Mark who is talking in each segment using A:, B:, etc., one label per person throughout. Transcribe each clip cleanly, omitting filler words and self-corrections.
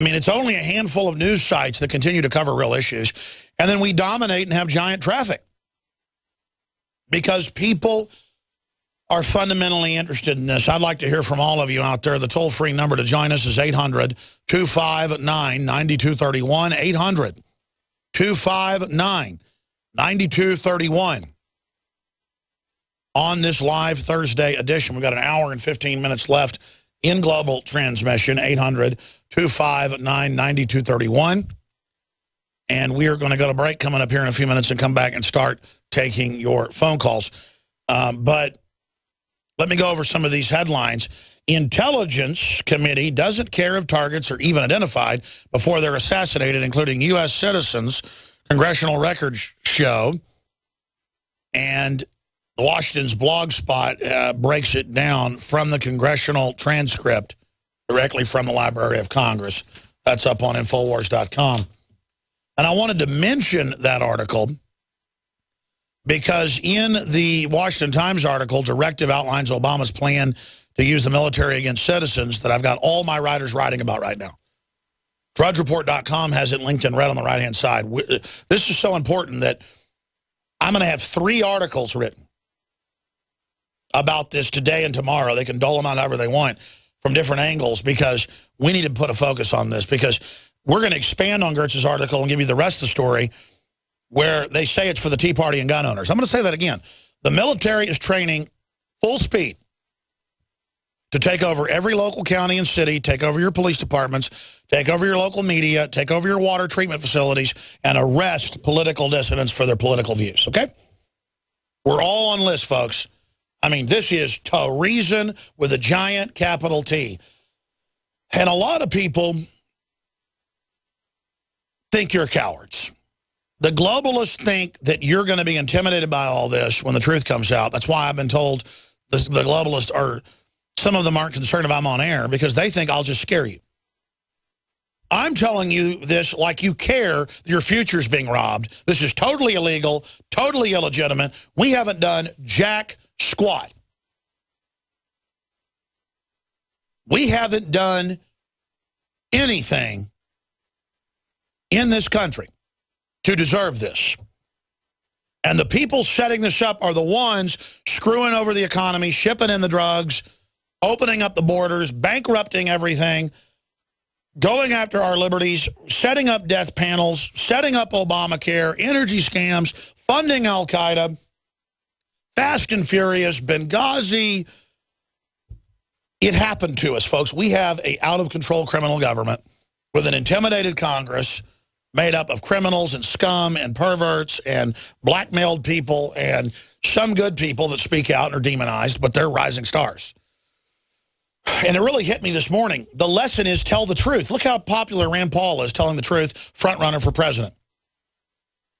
A: I mean, it's only a handful of news sites that continue to cover real issues. And then we dominate and have giant traffic. Because people are fundamentally interested in this. I'd like to hear from all of you out there. The toll-free number to join us is 800-259-9231. 800-259-9231. On this live Thursday edition, we've got an hour and 15 minutes left in global transmission, 800-259-9231. And we are going to go to break coming up here in a few minutes and come back and start taking your phone calls. But let me go over some of these headlines. Intelligence Committee doesn't care if targets are even identified before they're assassinated, including U.S. citizens, congressional records show. And Washington's blog spot breaks it down from the congressional transcript directly from the Library of Congress. That's up on Infowars.com. And I wanted to mention that article because in the Washington Times article, directive outlines Obama's plan to use the military against citizens that I've got all my writers writing about right now. DrudgeReport.com has it linked in red on the right-hand side. This is so important that I'm going to have 3 articles written about this today and tomorrow. They can dole them out however they want from different angles because we need to put a focus on this because we're going to expand on Gertz's article and give you the rest of the story where they say it's for the Tea Party and gun owners. I'm going to say that again. The military is training full speed to take over every local county and city, take over your police departments, take over your local media, take over your water treatment facilities, and arrest political dissidents for their political views, okay? We're all on list, folks. I mean, this is treason with a giant capital T. And a lot of people think you're cowards. The globalists think that you're going to be intimidated by all this when the truth comes out. That's why I've been told the globalists are, some of them aren't concerned if I'm on air because they think I'll just scare you. I'm telling you this like you care your future's being robbed. This is totally illegal, totally illegitimate. We haven't done jack squat. We haven't done anything in this country to deserve this. And the people setting this up are the ones screwing over the economy, shipping in the drugs, opening up the borders, bankrupting everything, going after our liberties, setting up death panels, setting up Obamacare, energy scams, funding Al-Qaeda, Fast and Furious, Benghazi. It happened to us, folks. We have an out-of-control criminal government with an intimidated Congress made up of criminals and scum and perverts and blackmailed people and some good people that speak out and are demonized, but they're rising stars. And it really hit me this morning. The lesson is tell the truth. Look how popular Rand Paul is telling the truth, front runner for president.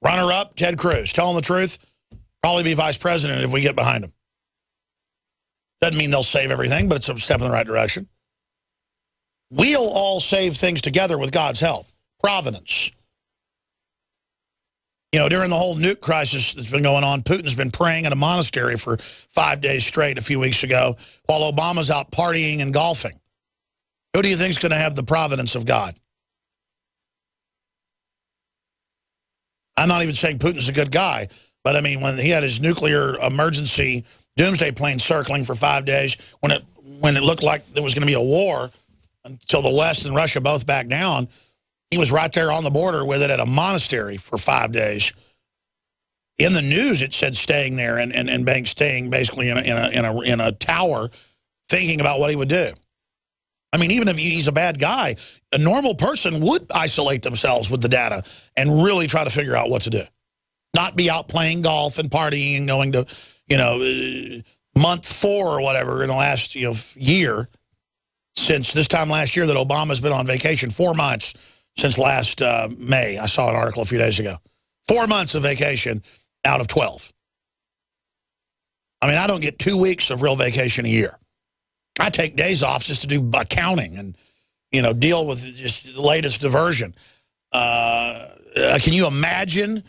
A: Runner-up, Ted Cruz. Telling the truth, probably be vice president if we get behind him. Doesn't mean they'll save everything, but it's a step in the right direction. We'll all save things together with God's help. Providence. You know, during the whole nuke crisis that's been going on, Putin's been praying in a monastery for 5 days straight a few weeks ago while Obama's out partying and golfing. Who do you think is going to have the providence of God? I'm not even saying Putin's a good guy, but I mean, when he had his nuclear emergency doomsday plane circling for 5 days, when it looked like there was going to be a war until the West and Russia both backed down, he was right there on the border with it at a monastery for 5 days. In the news, it said staying there and Banks staying basically in a tower, thinking about what he would do. I mean, even if he's a bad guy, a normal person would isolate themselves with the data and really try to figure out what to do. Not be out playing golf and partying and going to, you know, month 4 or whatever in the last year. Since this time last year that Obama's been on vacation, 4 months. Since last May. I saw an article a few days ago. 4 months of vacation out of 12. I mean, I don't get 2 weeks of real vacation a year. I take days off just to do accounting and, you know, deal with just the latest diversion. Can you imagine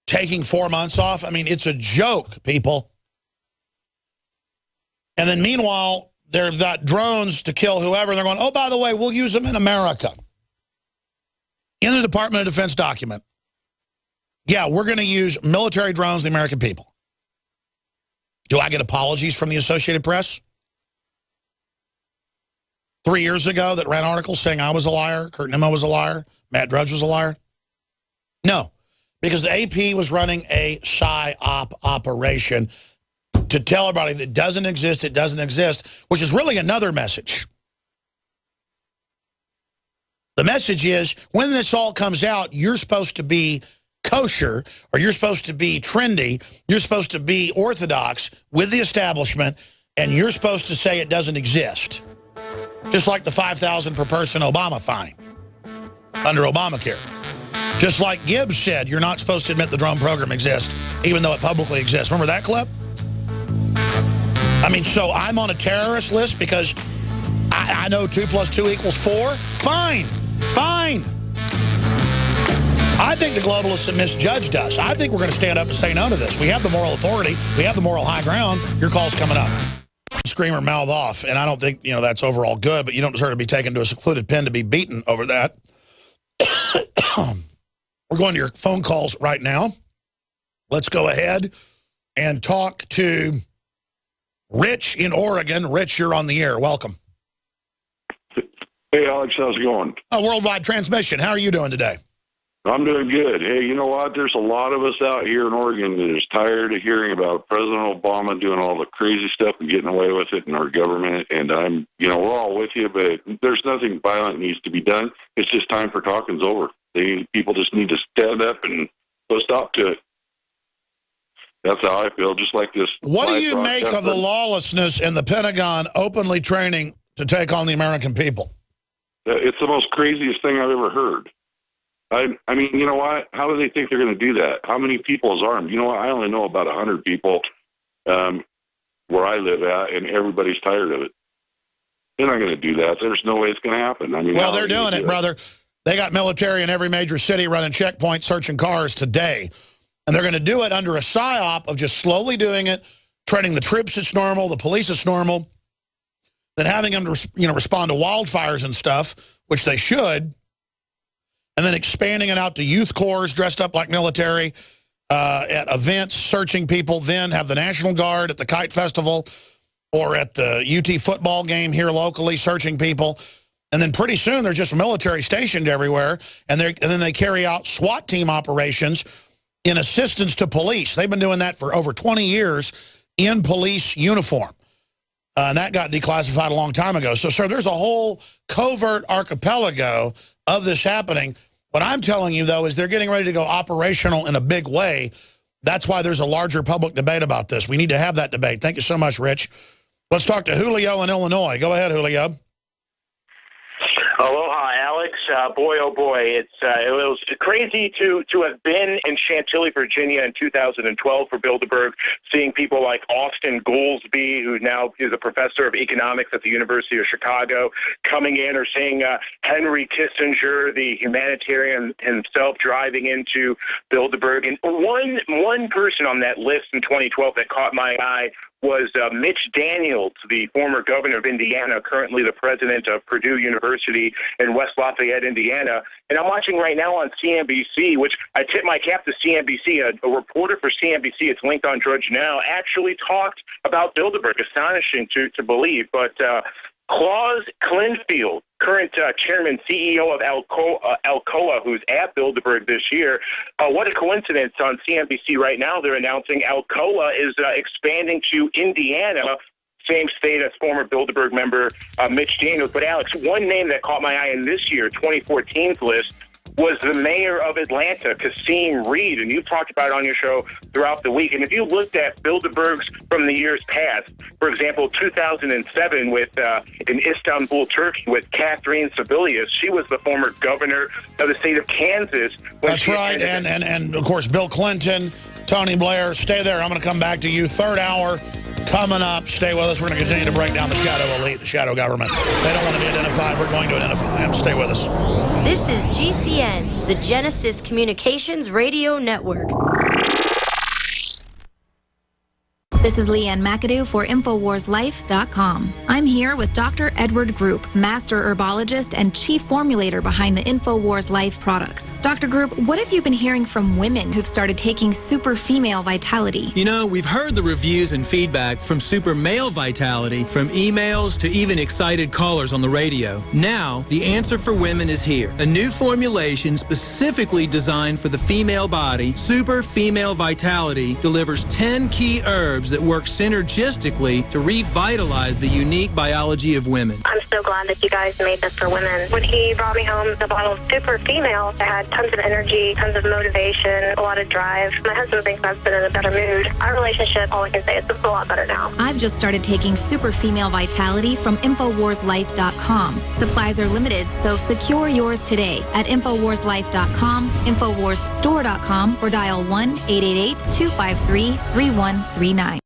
A: taking 4 months off? I mean, it's a joke, people. And then meanwhile, they've got drones to kill whoever. And they're going, oh, by the way, we'll use them in America. in the Department of Defense document, yeah, we're going to use military drones, the American people. Do I get apologies from the Associated Press? 3 years ago that ran articles saying I was a liar, Kurt Nimmo was a liar, Matt Drudge was a liar? No, because the AP was running a PSYOP operation to tell everybody that doesn't exist, it doesn't exist, which is really another message. The message is, when this all comes out, you're supposed to be kosher, or you're supposed to be trendy, you're supposed to be orthodox with the establishment, and you're supposed to say it doesn't exist. Just like the $5,000 per person Obama fine under Obamacare. Just like Gibbs said, you're not supposed to admit the drone program exists, even though it publicly exists. Remember that clip? I mean, so I'm on a terrorist list because I know 2 + 2 = 4? Fine. Fine. I think the globalists have misjudged us. I think we're going to stand up and say no to this. We have the moral authority. We have the moral high ground. Your call's coming up. Screamer mouth off, and I don't think, that's overall good, but you don't deserve to be taken to a secluded pen to be beaten over that. We're going to your phone calls right now. Let's go ahead and talk to Rich in Oregon. Rich, you're on the air. Welcome.
B: Hey, Alex, how's it going?
A: Worldwide transmission. How are you doing today?
B: I'm doing good. Hey, you know what? There's a lot of us out here in Oregon that is tired of hearing about President Obama doing all the crazy stuff and getting away with it in our government. And we're all with you, but there's nothing violent needs to be done. It's just time for talking's over. People just need to stand up and put a stop to it. That's how I feel, just like this.
A: What do you make of the lawlessness in the Pentagon openly training to take on the American people?
B: It's the most craziest thing I've ever heard. I mean, you know what? How do they think they're going to do that? How many people is armed? You know what? I only know about 100 people where I live at, and everybody's tired of it. They're not going to do that. There's no way it's going to happen. I mean,
A: well, they're doing it, brother. They got military in every major city running checkpoints, searching cars today. And they're going to do it under a PSYOP of just slowly doing it, training the troops it's normal, the police it's normal, then having them to respond to wildfires and stuff, which they should, and then expanding it out to youth corps dressed up like military at events, searching people, then have the National Guard at the Kite Festival or at the UT football game here locally searching people. And then pretty soon they're just military stationed everywhere, and then they carry out SWAT team operations in assistance to police. They've been doing that for over 20 years in police uniform. And that got declassified a long time ago. So, sir, there's a whole covert archipelago of this happening. What I'm telling you, though, is they're getting ready to go operational in a big way. That's why there's a larger public debate about this. We need to have that debate. Thank you so much, Rich. Let's talk to Julio in Illinois. Go ahead, Julio.
C: Aloha, Alex. Boy, oh boy, it was crazy to have been in Chantilly, Virginia in 2012 for Bilderberg, seeing people like Austin Goolsbee, who now is a professor of economics at the University of Chicago, coming in, or seeing Henry Kissinger, the humanitarian himself, driving into Bilderberg. And one person on that list in 2012 that caught my eye was Mitch Daniels, the former governor of Indiana, currently the president of Purdue University in West Lafayette, Indiana. And I'm watching right now on CNBC, which I tip my cap to CNBC. A reporter for CNBC, it's linked on Drudge Now, actually talked about Bilderberg. Astonishing to believe. But Klaus Klinfield, current chairman, CEO of Alcoa, who's at Bilderberg this year. What a coincidence. On CNBC right now, they're announcing Alcoa is expanding to Indiana, same state as former Bilderberg member Mitch Daniels. But, Alex, one name that caught my eye in this year, 2014's list, was the mayor of Atlanta, Kasim Reed, and you've talked about it on your show throughout the week. And if you looked at Bilderbergs from the years past, for example, 2007 in Istanbul, Turkey, with Catherine Sebelius, she was the former governor of the state of Kansas.
A: That's right, and of course, Bill Clinton, Tony Blair. Stay there. I'm going to come back to you. Third hour coming up. Stay with us. We're going to continue to break down the shadow elite, the shadow government. They don't want to be identified. We're going to identify them. Stay with us.
D: This is GCN, the Genesis Communications Radio Network. The
E: This is Leanne McAdoo for InfoWarsLife.com. I'm here with Dr. Edward Group, Master Herbologist and Chief Formulator behind the InfoWars Life products. Dr. Group, what have you been hearing from women who've started taking Super Female Vitality?
F: You know, we've heard the reviews and feedback from Super Male Vitality, from emails to even excited callers on the radio. Now, the answer for women is here. A new formulation specifically designed for the female body, Super Female Vitality, delivers 10 key herbs that work synergistically to revitalize the unique biology of women.
G: I'm so glad that you guys made this for women. When he brought me home the bottle of Super Female, I had tons of energy, tons of motivation, a lot of drive. My husband thinks I've been in a better mood. Our relationship, all I can say is it's a lot better now.
E: I've just started taking Super Female Vitality from InfoWarsLife.com. Supplies are limited, so secure yours today at InfoWarsLife.com, InfoWarsStore.com, or dial 1-888-253-3139.